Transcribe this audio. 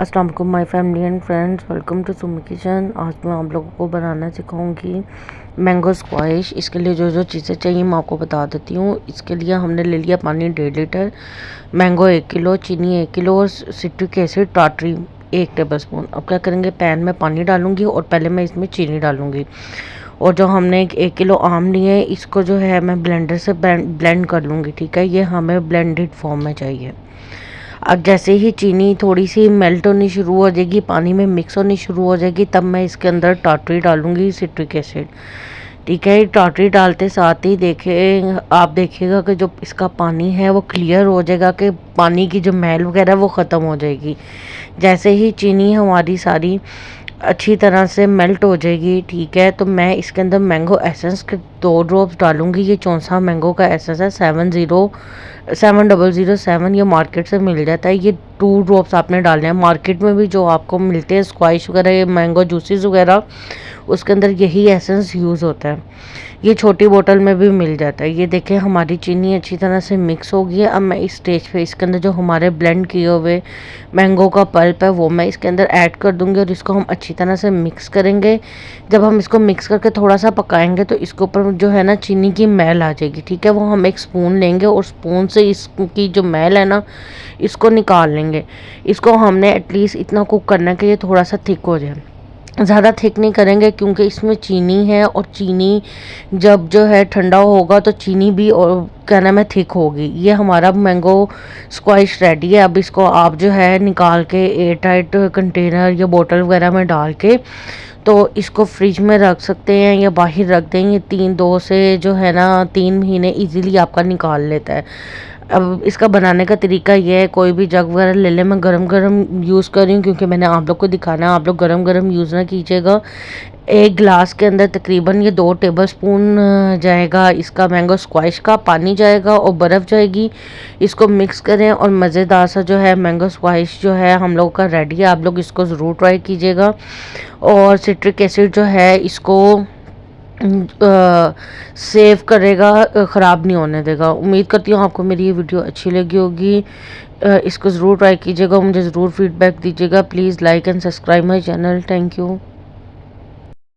अस्सलाम वालेकुम my family and friends, welcome to Sumi kitchen. आज मैं आप लोगों को बनाना सिखाऊंगी मैंगो स्क्वाश। इसके लिए जो जो चीज़ें चाहिए मैं आपको बता देती हूँ। इसके लिए हमने ले लिया पानी 1.5 लीटर, मैंगो 1 किलो, चीनी 1 किलो और सिट्रिक एसिड टाटरी 1 टेबलस्पून। अब क्या करेंगे, पैन में पानी डालूंगी और पहले मैं इसमें चीनी डालूंगी। और जो हमने 1 किलो आम लिए हैं, इसको जो है मैं ब्लेंडर से ब्लेंड कर लूँगी। ठीक है, ये हमें ब्लेंडेड फॉर्म में चाहिए। अब जैसे ही चीनी थोड़ी सी मेल्ट होनी शुरू हो जाएगी, पानी में मिक्स होनी शुरू हो जाएगी, तब मैं इसके अंदर टाटरी डालूंगी, सिट्रिक एसिड। ठीक है, टाटरी डालते साथ ही आप देखिएगा कि जो इसका पानी है वो क्लियर हो जाएगा, कि पानी की जो मैल वगैरह वो ख़त्म हो जाएगी। जैसे ही चीनी हमारी सारी अच्छी तरह से मेल्ट हो जाएगी, ठीक है, तो मैं इसके अंदर मैंगो एसेंस के 2 ड्रॉप्स डालूंगी। ये चौंसा मैंगो का एसेंस है, 7007, ये मार्केट से मिल जाता है। ये 2 ड्रॉप्स आपने डालने हैं। मार्केट में भी जो आपको मिलते हैं स्क्वाश वगैरह, ये मैंगो जूसेस वगैरह, उसके अंदर यही एसेंस यूज़ होता है। ये छोटी बोतल में भी मिल जाता है। ये देखें, हमारी चीनी अच्छी तरह से मिक्स हो गई है। अब मैं इस स्टेज पे इसके अंदर जो हमारे ब्लेंड किए हुए मैंगो का पल्प है वो मैं इसके अंदर ऐड कर दूंगी और इसको हम अच्छी तरह से मिक्स करेंगे। जब हम इसको मिक्स करके थोड़ा सा पकाएंगे तो इसके ऊपर जो है ना चीनी की मैल आ जाएगी। ठीक है, वो हम एक स्पून लेंगे और स्पून से इसकी जो मैल है ना इसको निकाल लेंगे। इसको हमने एटलीस्ट इतना कुक करना है कि ये थोड़ा सा थिक हो जाए। ज़्यादा थिक नहीं करेंगे क्योंकि इसमें चीनी है, और चीनी जब जो है ठंडा होगा तो चीनी भी और क्या नाम है थिक होगी। ये हमारा मैंगो स्क्वाश रेडी है। अब इसको आप जो है निकाल के एयर टाइट कंटेनर या बोतल वगैरह में डाल के तो इसको फ्रिज में रख सकते हैं या बाहर रख देंगे। 2 से जो है ना 3 महीने इजीली आपका निकाल लेता है। अब इसका बनाने का तरीका ये है, कोई भी जग वगैरह ले लें। मैं गरम गरम यूज़ कर रही हूँ क्योंकि मैंने आप लोग को दिखाना है। आप लोग गरम गरम यूज़ ना कीजिएगा। 1 गिलास के अंदर तकरीबन ये 2 टेबलस्पून जाएगा इसका मैंगो स्क्वाश का पानी जाएगा और बर्फ़ जाएगी। इसको मिक्स करें और मज़ेदार सा जो है मैंगो स्क्वाश जो है हम लोग का रेडी है। आप लोग इसको ज़रूर ट्राई कीजिएगा। और सिट्रिक एसिड जो है इसको सेव करेगा, ख़राब नहीं होने देगा। उम्मीद करती हूँ आपको मेरी ये वीडियो अच्छी लगी होगी। इसको ज़रूर ट्राई कीजिएगा, मुझे ज़रूर फीडबैक दीजिएगा। Please like and subscribe my channel. Thank you.